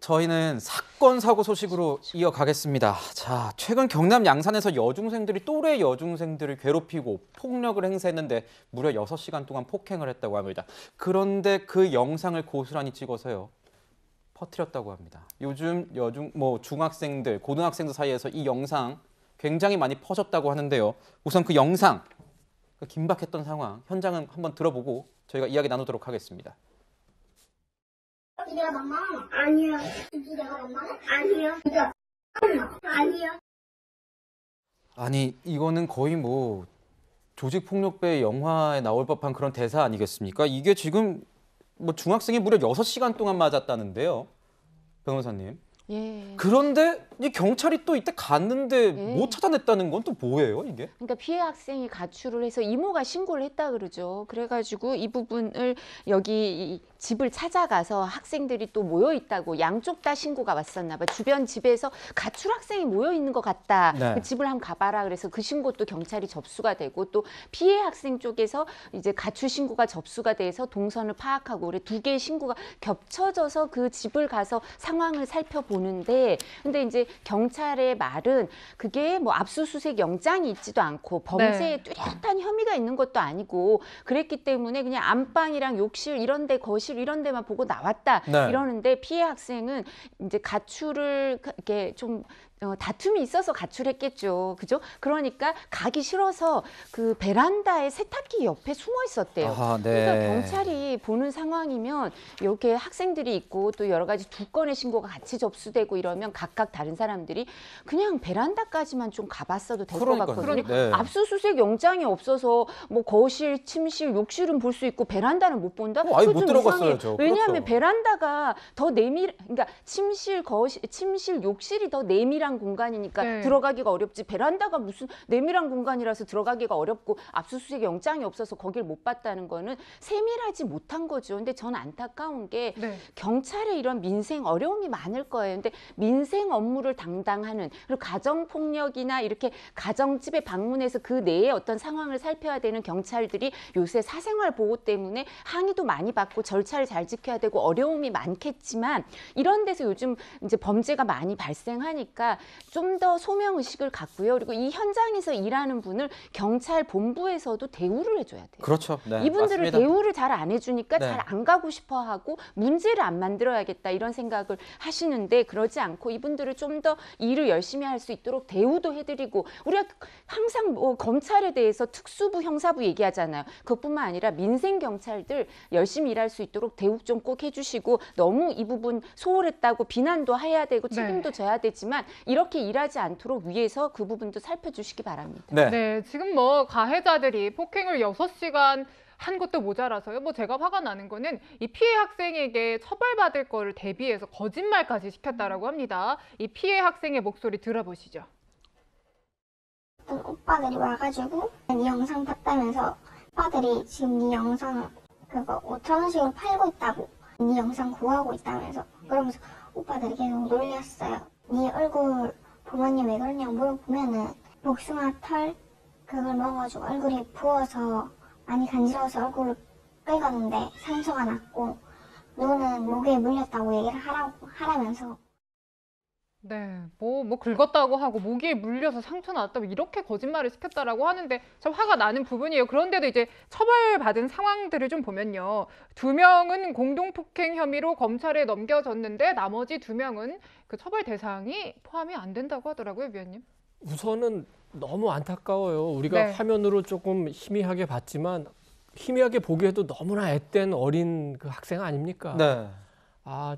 저희는 사건 사고 소식으로 이어가겠습니다. 자, 최근 경남 양산에서 여중생들이 또래 여중생들을 괴롭히고 폭력을 행사했는데 무려 6시간 동안 폭행을 했다고 합니다. 그런데 그 영상을 고스란히 찍어서요, 퍼뜨렸다고 합니다. 요즘 중학생들, 고등학생들 사이에서 이 영상 굉장히 많이 퍼졌다고 하는데요. 우선 그 영상, 그 긴박했던 상황, 현장은 한번 들어보고 저희가 이야기 나누도록 하겠습니다. 내가 만만해? 아니야. 내가 만만해? 아니야. 아니야. 아니, 이거는 거의 뭐 조직폭력배 영화에 나올 법한 그런 대사 아니겠습니까? 이게 지금 뭐 중학생이 무려 6시간 동안 맞았다는데요, 변호사님. 예. 그런데 이 경찰이 또 이때 갔는데 예. 못 찾아냈다는 건 또 뭐예요, 이게? 그러니까 피해 학생이 가출을 해서 이모가 신고를 했다 그러죠. 그래가지고 이 부분을 여기 이 집을 찾아가서 학생들이 또 모여 있다고 양쪽 다 신고가 왔었나 봐. 주변 집에서 가출 학생이 모여 있는 것 같다. 네. 그 집을 한번 가봐라. 그래서 그 신고도 경찰이 접수가 되고 또 피해 학생 쪽에서 이제 가출 신고가 접수가 돼서 동선을 파악하고 그래 2개의 신고가 겹쳐져서 그 집을 가서 상황을 살펴보는데 근데 이제 경찰의 말은 그게 뭐 압수수색 영장이 있지도 않고 범죄에 뚜렷한 혐의가 있는 것도 아니고 그랬기 때문에 그냥 안방이랑 욕실 이런 데 거실 이런 데만 보고 나왔다. 네. 이러는데 피해 학생은 이제 가출을 이렇게 좀 다툼이 있어서 가출했겠죠. 그죠? 그러니까 가기 싫어서 그 베란다에 세탁기 옆에 숨어 있었대요. 아, 네. 그러니까 경찰이 보는 상황이면 이렇게 학생들이 있고 또 여러 가지 2건의 신고가 같이 접수되고 이러면 각각 다른 사람들이 그냥 베란다까지만 좀 가봤어도 될 것 같거든요. 네. 압수수색 영장이 없어서 뭐 거실, 침실, 욕실은 볼 수 있고 베란다는 못 본다? 아예 그거 못 좀 들어갔어야죠. 왜냐하면 그렇죠. 베란다가 더 그러니까 침실, 거실, 침실, 욕실이 더 내밀한 공간이니까 들어가기가 어렵지. 베란다가 무슨 내밀한 공간이라서 들어가기가 어렵고 압수수색 영장이 없어서 거길 못 봤다는 거는 세밀하지 못한 거죠. 근데 전 안타까운 게 경찰의 이런 민생 어려움이 많을 거예요. 근데 민생 업무를 담당하는 그리고 가정폭력이나 이렇게 가정집에 방문해서 그 내에 어떤 상황을 살펴야 되는 경찰들이 요새 사생활 보호 때문에 항의도 많이 받고 절차를 잘 지켜야 되고 어려움이 많겠지만 이런 데서 요즘 이제 범죄가 많이 발생하니까 좀 더 소명 의식을 갖고요. 그리고 이 현장에서 일하는 분을 경찰 본부에서도 대우를 해줘야 돼요. 그렇죠. 네, 이분들을 맞습니다. 대우를 잘 안 해주니까 네. 잘 안 가고 싶어하고 문제를 안 만들어야겠다 이런 생각을 하시는데 그러지 않고 이분들을 좀 더 일을 열심히 할 수 있도록 대우도 해드리고 우리가 항상 뭐 검찰에 대해서 특수부, 형사부 얘기하잖아요. 그것뿐만 아니라 민생 경찰들 열심히 일할 수 있도록 대우 좀 꼭 해주시고 너무 이 부분 소홀했다고 비난도 해야 되고 책임도 져야 되지만 이렇게 일하지 않도록 위에서 그 부분도 살펴주시기 바랍니다. 네, 지금 뭐 가해자들이 폭행을 6시간 한 것도 모자라서요. 뭐 제가 화가 나는 거는 이 피해 학생에게 처벌받을 거를 대비해서 거짓말까지 시켰다라고 합니다. 이 피해 학생의 목소리 들어보시죠. 오빠들이 와가지고 이 영상 봤다면서 오빠들이 지금 이 영상 그거 5,000원씩으로 팔고 있다고 이 영상 구하고 있다면서 그러면서 오빠들이 계속 놀렸어요. 네 얼굴 부모님 왜 그러냐고 물어보면은 복숭아 털 그걸 먹어가지고 얼굴이 부어서 많이 간지러워서 얼굴을 긁었는데 상처가 났고 눈은 목에 물렸다고 얘기를 하라면서 네, 뭐 긁었다고 하고 모기에 물려서 상처 났다고 이렇게 거짓말을 시켰다라고 하는데 참 화가 나는 부분이에요. 그런데도 이제 처벌받은 상황들을 좀 보면요. 2명은 공동폭행 혐의로 검찰에 넘겨졌는데 나머지 2명은 그 처벌 대상이 포함이 안 된다고 하더라고요, 위원님. 우선은 너무 안타까워요. 우리가 화면으로 조금 희미하게 봤지만 희미하게 보기에도 너무나 앳된 어린 그 학생 아닙니까? 네.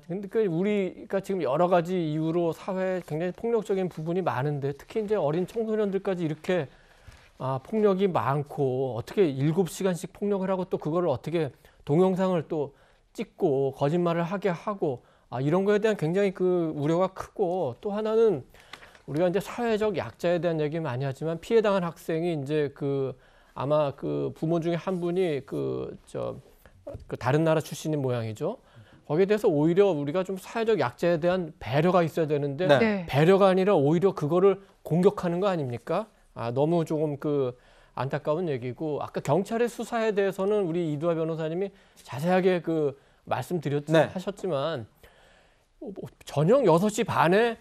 근데 우리가 지금 여러 가지 이유로 사회에 굉장히 폭력적인 부분이 많은데 특히 이제 어린 청소년들까지 이렇게 폭력이 많고 어떻게 7시간씩 폭력을 하고 또 그거를 어떻게 동영상을 또 찍고 거짓말을 하게 하고 이런 거에 대한 굉장히 그 우려가 크고 또 하나는 우리가 이제 사회적 약자에 대한 얘기 많이 하지만 피해당한 학생이 이제 아마 그 부모 중에 한 분이 그 다른 나라 출신인 모양이죠. 거기에 대해서 오히려 우리가 좀 사회적 약자에 대한 배려가 있어야 되는데 배려가 아니라 오히려 그거를 공격하는 거 아닙니까? 너무 조금 안타까운 얘기고 아까 경찰의 수사에 대해서는 우리 이두하 변호사님이 자세하게 말씀드렸지 하셨지만 저녁 6시 반에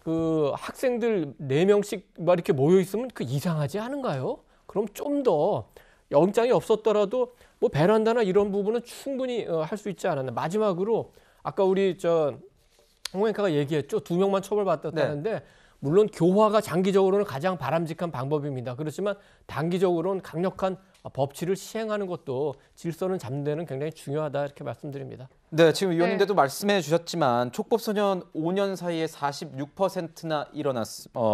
그 학생들 4명씩 막 이렇게 모여 있으면 그 이상하지 않은가요? 그럼 좀 더 영장이 없었더라도 뭐 베란다나 이런 부분은 충분히 할 수 있지 않았나. 마지막으로 아까 우리 홍 앵커가 얘기했죠. 2명만 처벌받았다는데 물론 교화가 장기적으로는 가장 바람직한 방법입니다. 그렇지만 단기적으로는 강력한 법치를 시행하는 것도 질서는 잡는 데는 굉장히 중요하다 이렇게 말씀드립니다. 네, 지금 위원님께도 말씀해 주셨지만 촉법소년 5년 사이에 46%나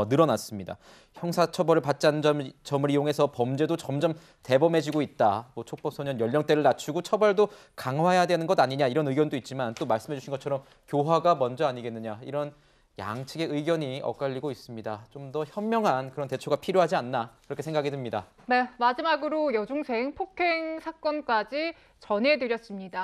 늘어났습니다. 형사처벌을 받지 않는 점을 이용해서 범죄도 점점 대범해지고 있다. 뭐 촉법소년 연령대를 낮추고 처벌도 강화해야 되는 것 아니냐 이런 의견도 있지만 또 말씀해 주신 것처럼 교화가 먼저 아니겠느냐 이런 양측의 의견이 엇갈리고 있습니다. 좀 더 현명한 그런 대처가 필요하지 않나 그렇게 생각이 듭니다. 네, 마지막으로 여중생 폭행 사건까지 전해드렸습니다.